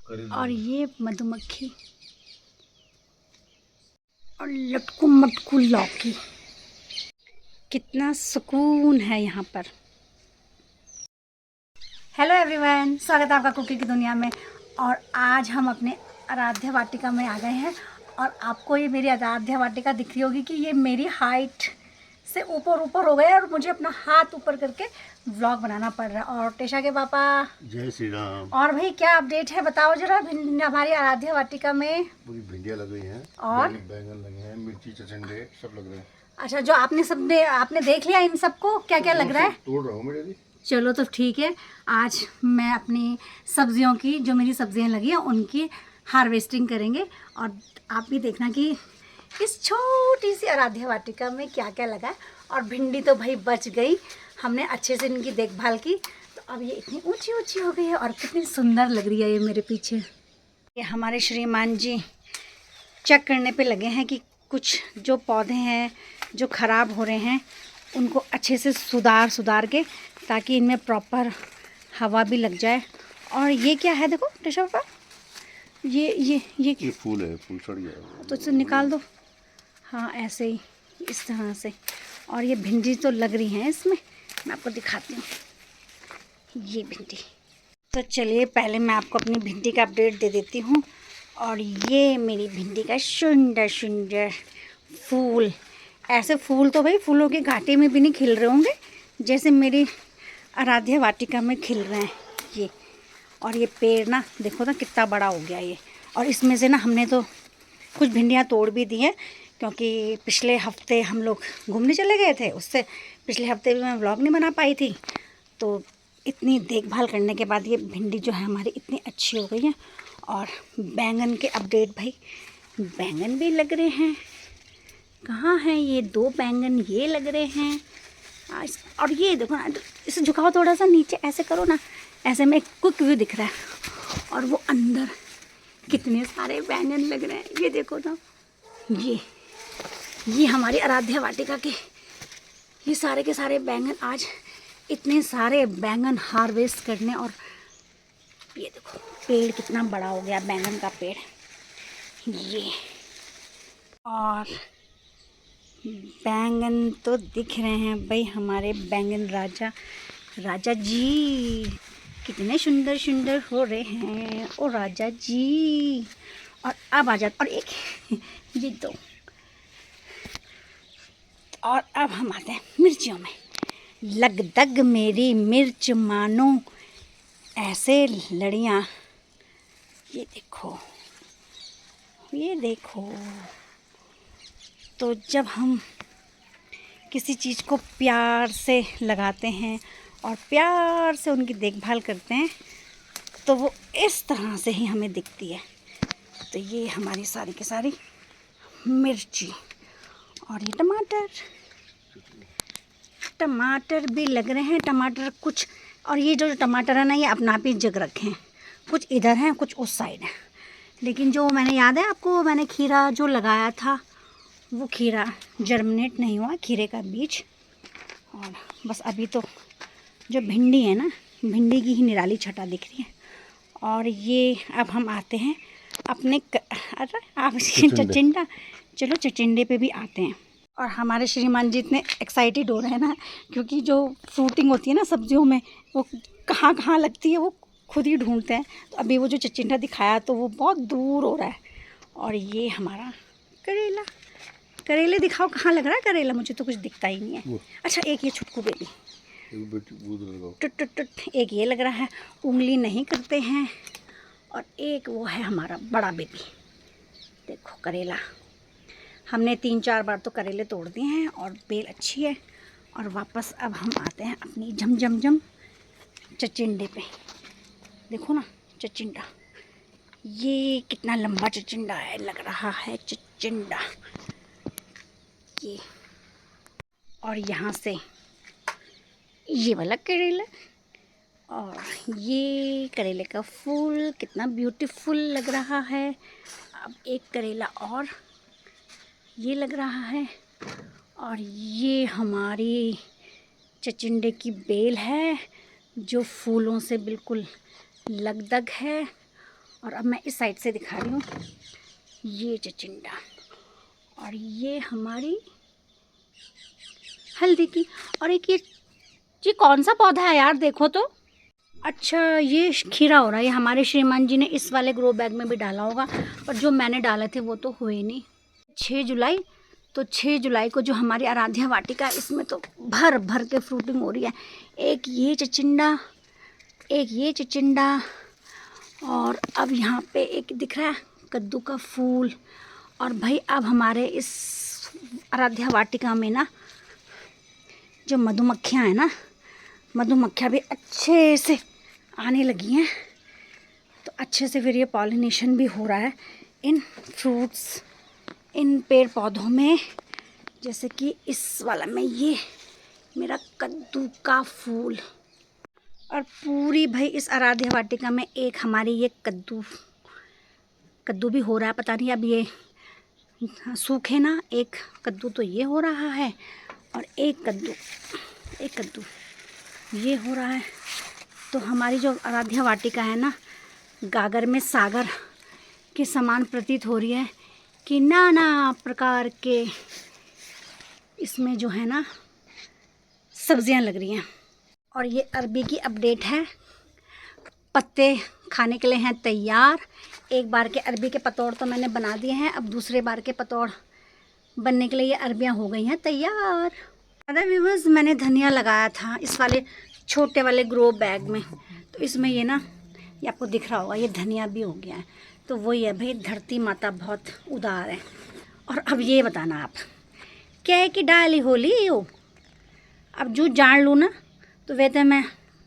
और ये मधुमक्खी और लटकू मटकू लौकी। कितना सुकून है यहाँ पर। हेलो एवरीवन, स्वागत है आपका कुकिंग की दुनिया में। और आज हम अपने आराध्या वाटिका में आ गए हैं। और आपको ये मेरी आराध्या वाटिका दिख रही होगी कि ये मेरी हाइट से ऊपर ऊपर हो गए और मुझे अपना हाथ ऊपर करके व्लॉग बनाना पड़ रहा है। और टेशा के पापा जय श्री राम। और भाई क्या अपडेट है बताओ जरा। हमारी आराध्या वाटिका में पूरी भिंडियाँ लग गई हैं और बैंगन लगे हैं, मिर्ची चचंडे सब लग रहे हैं। अच्छा, जो आपने देख लिया इन सबको क्या क्या लग रहा है? तोड़ रहा हूँ मेरे लिए। चलो तो ठीक है। आज मैं अपनी सब्जियों की, जो मेरी सब्जियां लगी हैं उनकी हार्वेस्टिंग करेंगे। और आप भी देखना कि इस छोटी सी आराध्या वाटिका में क्या क्या लगा है। और भिंडी तो भाई बच गई, हमने अच्छे से इनकी देखभाल की तो अब ये इतनी ऊंची ऊंची हो गई है और कितनी सुंदर लग रही है ये मेरे पीछे। ये हमारे श्रीमान जी चेक करने पे लगे हैं कि कुछ जो पौधे हैं जो ख़राब हो रहे हैं उनको अच्छे से सुधार के, ताकि इनमें प्रॉपर हवा भी लग जाए। और ये क्या है देखो टेशा पापा, ये फूल है, फूल सड़ गया तो इसे निकाल दो। हाँ ऐसे ही इस तरह से। और ये भिंडी तो लग रही हैं इसमें, मैं आपको दिखाती हूँ ये भिंडी। तो चलिए पहले मैं आपको अपनी भिंडी का अपडेट दे देती हूँ। और ये मेरी भिंडी का सुंदर सुंदर फूल। ऐसे फूल तो भाई फूलों के घाटे में भी नहीं खिल रहे होंगे जैसे मेरी आराध्या वाटिका में खिल रहे हैं ये। और ये पेड़ ना देखो ना कितना बड़ा हो गया ये। और इसमें से ना हमने तो कुछ भिंडियाँ तोड़ भी दी हैं, क्योंकि पिछले हफ्ते हम लोग घूमने चले गए थे, उससे पिछले हफ्ते भी मैं व्लॉग नहीं बना पाई थी। तो इतनी देखभाल करने के बाद ये भिंडी जो है हमारी इतनी अच्छी हो गई है। और बैंगन के अपडेट भाई, बैंगन भी लग रहे हैं। कहाँ हैं ये 2 बैंगन, ये लग रहे हैं। और ये देखो ना, इसे झुकाओ थोड़ा सा नीचे, ऐसे करो ना, ऐसे में एक क्विक व्यू दिख रहा है। और वो अंदर कितने सारे बैंगन लग रहे हैं ये देखो ना। ये हमारी आराध्या वाटिका के ये सारे के सारे बैंगन, आज इतने सारे बैंगन हार्वेस्ट करने। और ये देखो पेड़ कितना बड़ा हो गया बैंगन का पेड़ ये। और बैंगन तो दिख रहे हैं भाई हमारे बैंगन राजा जी कितने सुंदर सुंदर हो रहे हैं ओ राजा जी। और अब आ जाता, और एक ये 2। और अब हम आते हैं मिर्चियों में। लगदग मेरी मिर्च मानो ऐसे लड़ियाँ, ये देखो ये देखो। तो जब हम किसी चीज़ को प्यार से लगाते हैं और प्यार से उनकी देखभाल करते हैं तो वो इस तरह से ही हमें दिखती है। तो ये हमारी सारी की सारी मिर्ची। और ये टमाटर भी लग रहे हैं। टमाटर कुछ, और ये जो टमाटर है ना ये अपना आप ही जग रखे हैं, कुछ इधर हैं कुछ उस साइड है। लेकिन जो मैंने, याद है आपको, मैंने खीरा जो लगाया था वो खीरा जर्मिनेट नहीं हुआ, खीरे का बीज। और बस अभी तो जो भिंडी है ना, भिंडी की ही निराली छटा दिख रही है। और ये अब हम आते हैं अपने अरे आप चचिंडा, चलो चचिंडे पे भी आते हैं। और हमारे श्रीमान जी इतने एक्साइटेड हो रहे हैं ना, क्योंकि जो फ्रूटिंग होती है ना सब्जियों में, वो कहाँ कहाँ लगती है वो खुद ही ढूंढते हैं। तो अभी वो जो चचिंडा दिखाया तो वो बहुत दूर हो रहा है। और ये हमारा करेले दिखाओ कहाँ लग रहा है करेला, मुझे तो कुछ दिखता ही नहीं है। अच्छा एक ये छुटकू बेबी टुट एक ये लग रहा है, उंगली नहीं करते हैं। और एक वो है हमारा बड़ा बेबी, देखो करेला। हमने 3-4 बार तो करेले तोड़ दिए हैं और बेल अच्छी है। और वापस अब हम आते हैं अपनी झम चचिंडे पे। देखो ना चचिंडा, ये कितना लंबा चचिंडा है, लग रहा है चचिंडा ये। और यहाँ से ये वाला करेला, और ये करेले का फूल कितना ब्यूटीफुल लग रहा है। अब एक करेला और ये लग रहा है। और ये हमारी चचिंडे की बेल है जो फूलों से बिल्कुल लगदग है। और अब मैं इस साइड से दिखा रही हूँ, ये चिचिंडा और ये हमारी हल्दी की। और एक ये कौन सा पौधा है यार, देखो तो। अच्छा, ये खीरा हो रहा है। ये हमारे श्रीमान जी ने इस वाले ग्रो बैग में भी डाला होगा, और जो मैंने डाले थे वो तो हुए नहीं। 6 जुलाई, तो 6 जुलाई को जो हमारी आराध्या वाटिका है, इसमें तो भर भर के फ्रूटिंग हो रही है। एक ये चिचिंडा, एक ये चिचिंडा, और अब यहाँ पे एक दिख रहा है कद्दू का फूल। और भाई अब हमारे इस आराध्या वाटिका में ना जो मधुमक्खियाँ हैं ना, मधुमक्खियाँ भी अच्छे से आने लगी हैं। तो अच्छे से फिर ये पॉलिनेशन भी हो रहा है इन फ्रूट्स, इन पेड़ पौधों में। जैसे कि इस वाला में ये मेरा कद्दू का फूल, और पूरी भाई इस आराध्या वाटिका में एक हमारी ये कद्दू भी हो रहा है। पता नहीं अब ये सूखे ना, एक कद्दू तो ये हो रहा है और एक कद्दू ये हो रहा है। तो हमारी जो आराध्या वाटिका है ना, गागर में सागर के समान प्रतीत हो रही है कि नाना प्रकार के इसमें जो है ना सब्जियां लग रही हैं। और ये अरबी की अपडेट है, पत्ते खाने के लिए हैं तैयार। एक बार के अरबी के पतौड़ तो मैंने बना दिए हैं, अब दूसरे बार के पतौड़ बनने के लिए ये अरबियां हो गई हैं तैयार। अदर व्यूअर्स, मैंने धनिया लगाया था इस वाले छोटे वाले ग्रो बैग में, तो इसमें ये ना, ये आपको दिख रहा होगा, ये धनिया भी हो गया है। तो वही है भाई, धरती माता बहुत उदार है। और अब ये बताना आप, क्या है कि डाली होली हो, अब जो जान लूँ ना, तो वह तो मैं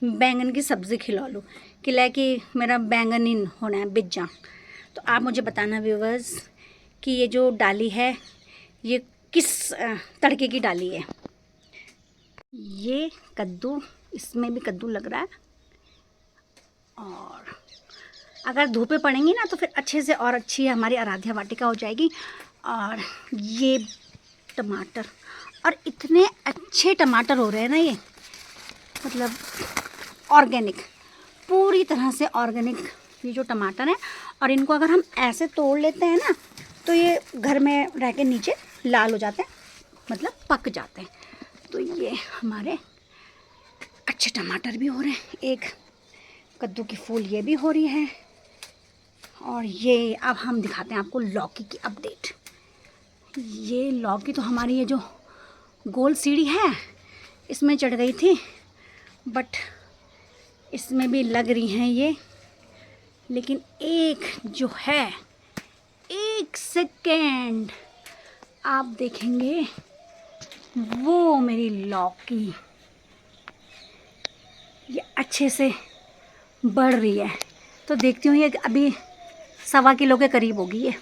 बैंगन की सब्ज़ी खिला लूँ, खिला कि मेरा बैंगन ही होना है बिज्जा। तो आप मुझे बताना व्यूअर्स कि ये जो डाली है ये किस तड़के की डाली है। ये कद्दू, इसमें भी कद्दू लग रहा है, और अगर धूपें पड़ेंगी ना तो फिर अच्छे से और अच्छी हमारी आराध्या वाटिका हो जाएगी। और ये टमाटर, और इतने अच्छे टमाटर हो रहे हैं ना ये, मतलब ऑर्गेनिक, पूरी तरह से ऑर्गेनिक ये जो टमाटर हैं। और इनको अगर हम ऐसे तोड़ लेते हैं ना, तो ये घर में रह के नीचे लाल हो जाते हैं, मतलब पक जाते हैं। तो ये हमारे अच्छे टमाटर भी हो रहे हैं, एक कद्दू की फूल ये भी हो रही है। और ये अब हम दिखाते हैं आपको लौकी की अपडेट। ये लौकी तो हमारी ये जो गोल सीढ़ी है इसमें चढ़ गई थी, बट इसमें भी लग रही हैं ये। लेकिन एक जो है, एक सेकेंड आप देखेंगे, वो मेरी लौकी ये अच्छे से बढ़ रही है। तो देखती हूँ ये अभी 1.25 किलो के करीब होगी ये।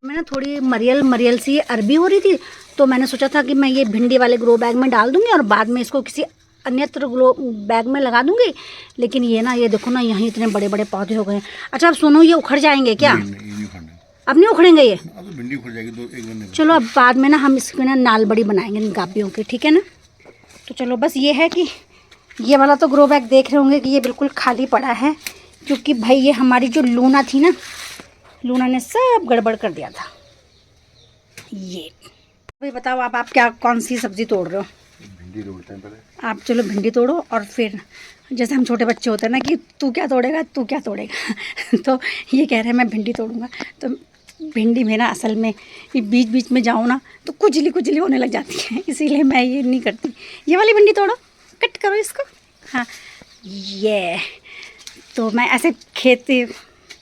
मैं ना थोड़ी मरियल सी अरबी हो रही थी, तो मैंने सोचा था कि मैं ये भिंडी वाले ग्रो बैग में डाल दूँगी और बाद में इसको किसी अन्यत्र ग्रो बैग में लगा दूँगी। लेकिन ये ना, ये देखो ना, यहाँ इतने बड़े बड़े पौधे हो गए हैं। अच्छा, अब सुनो, ये उखड़ जाएंगे क्या? नहीं, अब नहीं उखड़ेंगे ये? अब तो भिंडी उखड़ जाएगी 2-1 महीने। चलो अब बाद में ना हम इसकी ना नाल बड़ी बनाएंगे गाबियों की, ठीक है ना। तो चलो, बस ये है कि ये वाला तो ग्रो बैग देख रहे होंगे कि ये बिल्कुल खाली पड़ा है, क्योंकि भाई ये हमारी जो लूना थी ना, लूना ने सब गड़बड़ कर दिया था। ये भाई बताओ आप क्या कौन सी सब्ज़ी तोड़ रहे हो? भिंडी तोड़ते हैं पहले। आप चलो भिंडी तोड़ो, और फिर जैसे हम छोटे बच्चे होते हैं ना कि तू क्या तोड़ेगा, तू क्या तोड़ेगा तो ये कह रहे हैं मैं भिंडी तोड़ूंगा। तो भिंडी में ना असल में बीच बीच में जाऊँ ना तो कुचली होने लग जाती है, इसीलिए मैं ये नहीं करती। ये वाली भिंडी तोड़ो, कट करो इसको। हाँ, ये तो मैं ऐसे खेत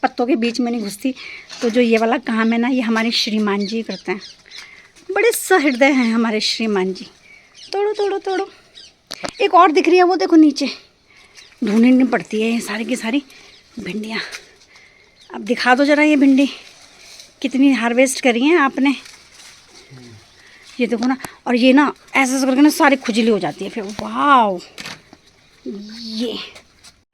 पत्तों के बीच में नहीं घुसती। तो जो ये वाला काम है ना, ये हमारे श्रीमान जी करते हैं, बड़े सहृदय हैं हमारे श्रीमान जी। तोड़ो तोड़ो तोड़ो। एक और दिख रही है, वो देखो नीचे ढूंढनी पड़ती है ये सारी की सारी भिंडियाँ। अब दिखा दो ज़रा ये भिंडी कितनी हार्वेस्ट करी है आपने, ये देखो ना। और ये ना ऐसे ऐसे करके ना सारी खुजली हो जाती है फिर। वाह, ये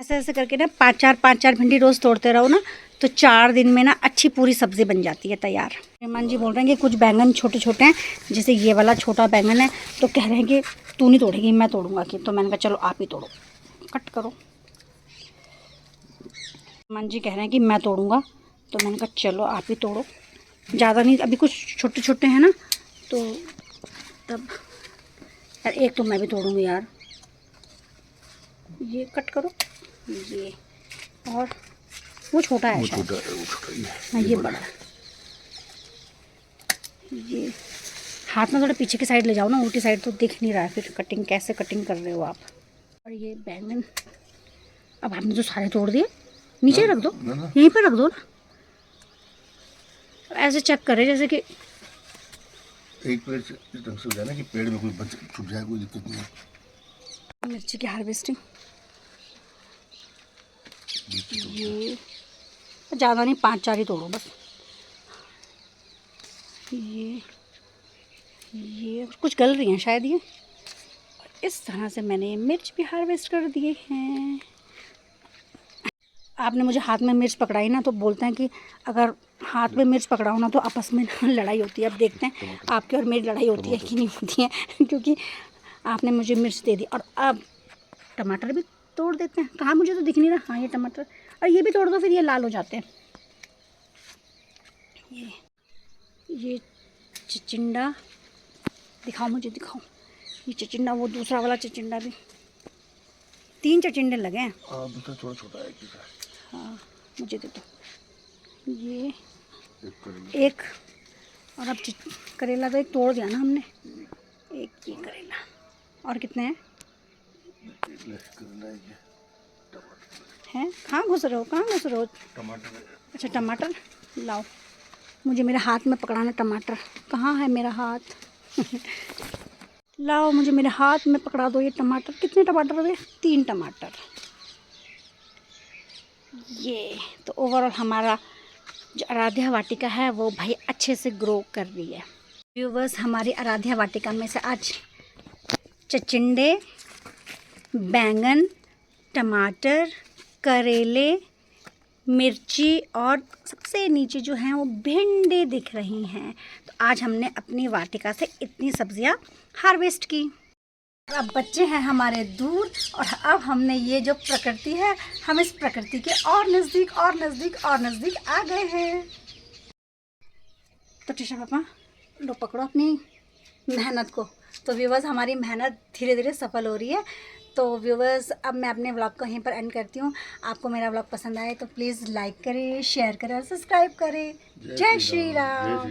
ऐसे ऐसे करके ना 5-4 भिंडी रोज़ तोड़ते रहो ना, तो 4 दिन में ना अच्छी पूरी सब्ज़ी बन जाती है तैयार। श्रीमान जी बोल रहे हैं कि कुछ बैंगन छोटे छोटे हैं, जैसे ये वाला छोटा बैंगन है, तो कह रहे हैं कि तू नहीं तोड़ेगी, मैं तोड़ूंगा कि। तो मैंने कहा चलो आप ही तोड़ो, कट करो। मन जी कह रहे हैं कि मैं तोड़ूंगा, तो मैंने कहा चलो आप ही तोड़ो, ज़्यादा नहीं, अभी कुछ छोटे छोटे हैं ना, तो तब यार एक तो मैं भी तोड़ूंगी यार। ये कट करो, ये, और वो छोटा है शायद। हाँ ये बड़ा है। ये हाथ में थोड़ा पीछे की साइड ले जाओ ना, उल्टी साइड तो दिख नहीं रहा है, फिर कटिंग कैसे कटिंग कर रहे हो आप। और ये बैंगन अब आपने जो सारे तोड़ दिए, नीचे रख दो, यहीं पर रख दो ना, ऐसे चेक करे जैसे कि एक पेड़ से इस ढंग से हो जाए ना कि पेड़ में कोई बच छुप जाए, कोई दिक्कत नहीं है। मिर्ची की हार्वेस्टिंग, ये ज़्यादा नहीं, 5-4 ही तोड़ो बस। ये कुछ गल रही हैं शायद ये। इस तरह से मैंने मिर्च भी हार्वेस्ट कर दिए हैं। आपने मुझे हाथ में मिर्च पकड़ाई ना, तो बोलते हैं कि अगर हाथ में मिर्च पकड़ाओ ना तो आपस में लड़ाई होती है। अब देखते हैं आपकी और मेरी लड़ाई होती है कि नहीं होती है, क्योंकि आपने मुझे मिर्च दे दी। और अब टमाटर भी तोड़ देते हैं। कहाँ, मुझे तो दिख नहीं रहा। हाँ ये टमाटर, और ये भी तोड़ दो, फिर ये लाल हो जाते हैं। ये चिचिंडा दिखाओ, मुझे दिखाओ। ये चिचिंडा, वो दूसरा वाला चिचिंडा भी, 3 चिचिंडे लगे हैं। दूसरा थोड़ा छोटा है। हाँ मुझे दे दो। ये एक, और अब करेला तो एक तोड़ दिया ना हमने, एक ये करेला। और कितने हैं? हैं कहाँ घुस रहे हो, कहाँ घुस रहे हो? टमाटर। अच्छा टमाटर लाओ, मुझे मेरे हाथ में पकड़ाना टमाटर। कहाँ है मेरा हाथ? लाओ, मुझे मेरे हाथ में पकड़ा दो ये टमाटर। कितने टमाटर हुए? 3 टमाटर। ये तो ओवरऑल हमारा जो आराध्या वाटिका है वो भाई अच्छे से ग्रो कर रही है। व्यूवर्स, हमारी आराध्या वाटिका में से आज चिचिंडे, बैंगन, टमाटर, करेले, मिर्ची और सबसे नीचे जो हैं वो भिंडी दिख रही हैं। तो आज हमने अपनी वाटिका से इतनी सब्जियां हार्वेस्ट की। अब बच्चे हैं हमारे दूर, और अब हमने ये जो प्रकृति है, हम इस प्रकृति के और नज़दीक और नज़दीक और नज़दीक आ गए हैं। तो टीशा पापा लो, पकड़ो अपनी मेहनत को। तो व्यूवर्स, हमारी मेहनत धीरे धीरे सफल हो रही है। तो व्यूवर्स, अब मैं अपने व्लॉग को यहीं पर एंड करती हूँ। आपको मेरा व्लॉग पसंद आए तो प्लीज़ लाइक करें, शेयर करें और सब्सक्राइब करें। जय श्री राम।